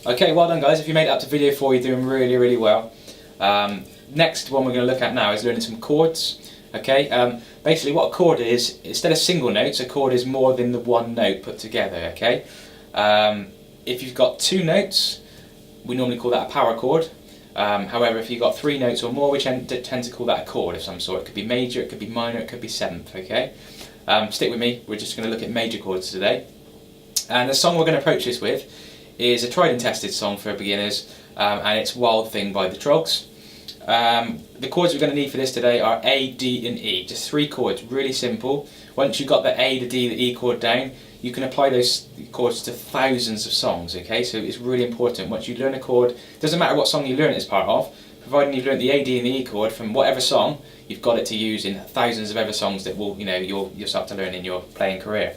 Okay, well done guys. If you made it up to video 4, you're doing really, really well. Next one we're going to look at now is learning some chords. Okay, basically what a chord is, instead of single notes, a chord is more than the one note put together. Okay, if you've got 2 notes, we normally call that a power chord. However, if you've got 3 notes or more, we tend to call that a chord of some sort. It could be major, it could be minor, it could be 7th. Okay, stick with me. We're just going to look at major chords today. And the song we're going to approach this with is a tried and tested song for beginners, and it's Wild Thing by the Trogs. The chords we're going to need for this today are A, D and E, just 3 chords, really simple. Once you've got the A, the D, the E chord down, you can apply those chords to thousands of songs, okay? So it's really important. Once you learn a chord, doesn't matter what song you learn it as part of, providing you've learned the A, D and the E chord from whatever song, you've got it to use in thousands of other songs that will, you'll start to learn in your playing career.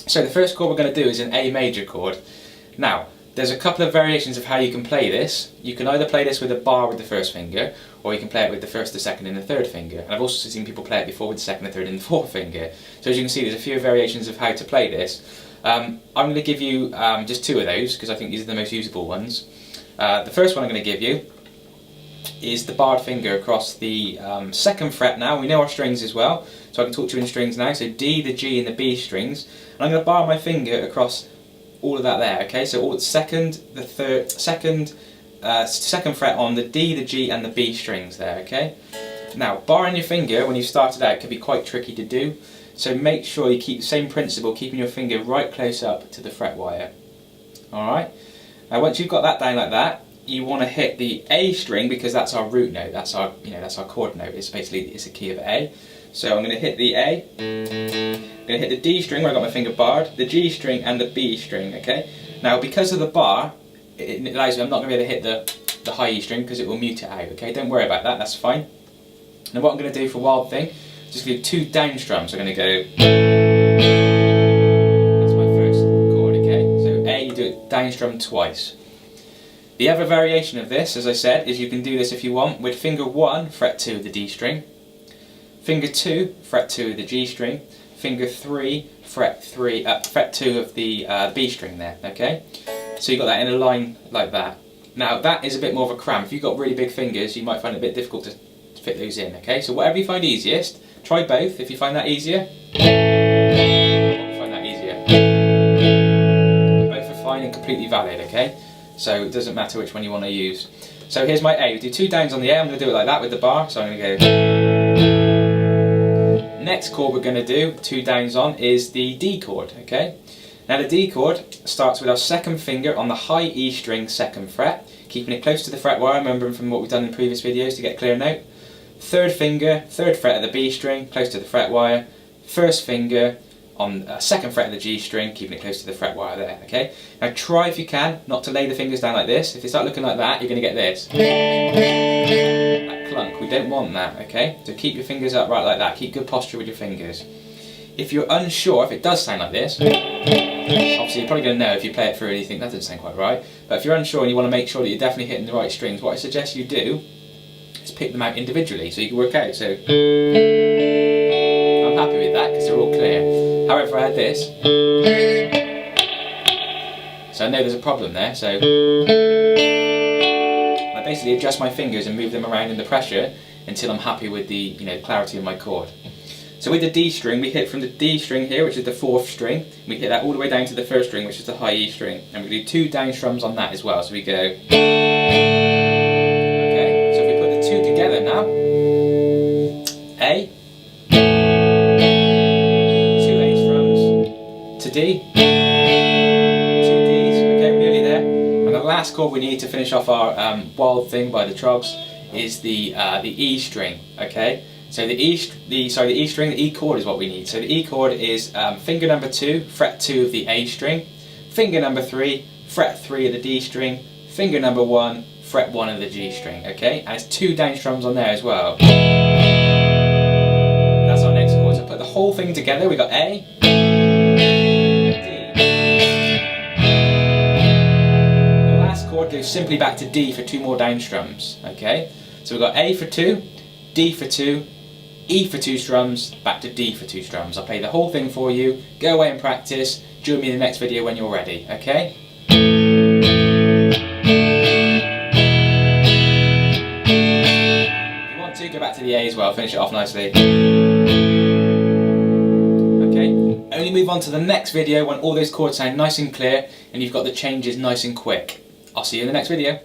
So the first chord we're going to do is an A major chord. Now, there's a couple of variations of how you can play this. You can either play this with a bar with the first finger, or you can play it with the first, the second and the third finger. And I've also seen people play it before with the second, the third and the fourth finger. So as you can see, there's a few variations of how to play this. I'm going to give you just 2 of those, because I think these are the most usable ones. The first one I'm going to give you is the barred finger across the 2nd fret. Now, we know our strings as well, so I can talk to you in strings now. So D, the G and the B strings. And I'm going to bar my finger across all of that there, okay? So all the 2nd, the 3rd, 2nd fret on the D, the G and the B strings there, okay? Now, barring your finger when you started out can be quite tricky to do, so make sure you keep the same principle, keeping your finger right close up to the fret wire. Alright? Now once you've got that down like that, you want to hit the A string, because that's our root note, that's our, that's our chord note. It's basically, it's a key of A. So I'm going to hit the A, I'm going to hit the D string where I got my finger barred, the G string and the B string, okay? Now because of the bar, it allows me, I'm not going to be able to hit the high E string because it will mute it out, okay? Don't worry about that, that's fine. Now what I'm going to do for Wild Thing, just do 2 down strums. I'm going to go, that's my first chord, okay? So A, you do it down strum twice. The other variation of this, as I said, is you can do this if you want with finger 1, fret 2 of the D string, finger 2, fret 2 of the G string, finger 3, fret 2 of the B string there, okay? So you've got that in a line like that. Now that is a bit more of a cramp. If you've got really big fingers, you might find it a bit difficult to fit those in, okay? So whatever you find easiest, try both. If you find that easier, both are fine and completely valid, okay? So it doesn't matter which one you want to use. So here's my A. We do 2 downs on the A. I'm going to do it like that with the bar. So I'm going to go. Next chord we're going to do 2 downs on is the D chord, okay? Now the D chord starts with our 2nd finger on the high E string 2nd fret, keeping it close to the fret wire, remembering from what we've done in previous videos to get a clear note. 3rd finger, 3rd fret of the B string, close to the fret wire. 1st finger on 2nd fret of the G string, keeping it close to the fret wire there, okay? Now try if you can not to lay the fingers down like this. If they start looking like that, you're going to get this. That clunk, we don't want that, okay? So keep your fingers upright like that, keep good posture with your fingers. If you're unsure, if it does sound like this, obviously you're probably going to know if you play it through and you think that doesn't sound quite right, but if you're unsure and you want to make sure that you're definitely hitting the right strings, what I suggest you do is pick them out individually so you can work out. So I'm happy with that because they're all clear. However, I had this, so I know there's a problem there, so I basically adjust my fingers and move them around in the pressure until I'm happy with the clarity of my chord. So with the D string, we hit from the D string here, which is the 4th string, we hit that all the way down to the 1st string, which is the high E string, and we do 2 down strums on that as well. So we go, okay, so if we put the 2 together now, A, 2 A strums, to D, 2 Ds, okay, we're nearly there. And the last chord we need to finish off our Wild Thing by the Trogs is the E string, okay? So the E string, the E chord is what we need. So the E chord is finger number 2, fret 2 of the A string, finger number 3, fret 3 of the D string, finger number 1, fret 1 of the G string, okay? And it's 2 down strums on there as well. That's our next chord. So put the whole thing together, we got A, D. And the last chord goes simply back to D for 2 more down strums, okay? So we've got A for 2, D for 2, E for 2 strums, back to D for 2 strums. I'll play the whole thing for you, go away and practice, join me in the next video when you're ready, okay? that'll finish it off nicely. Okay, only move on to the next video when all those chords sound nice and clear and you've got the changes nice and quick. I'll see you in the next video.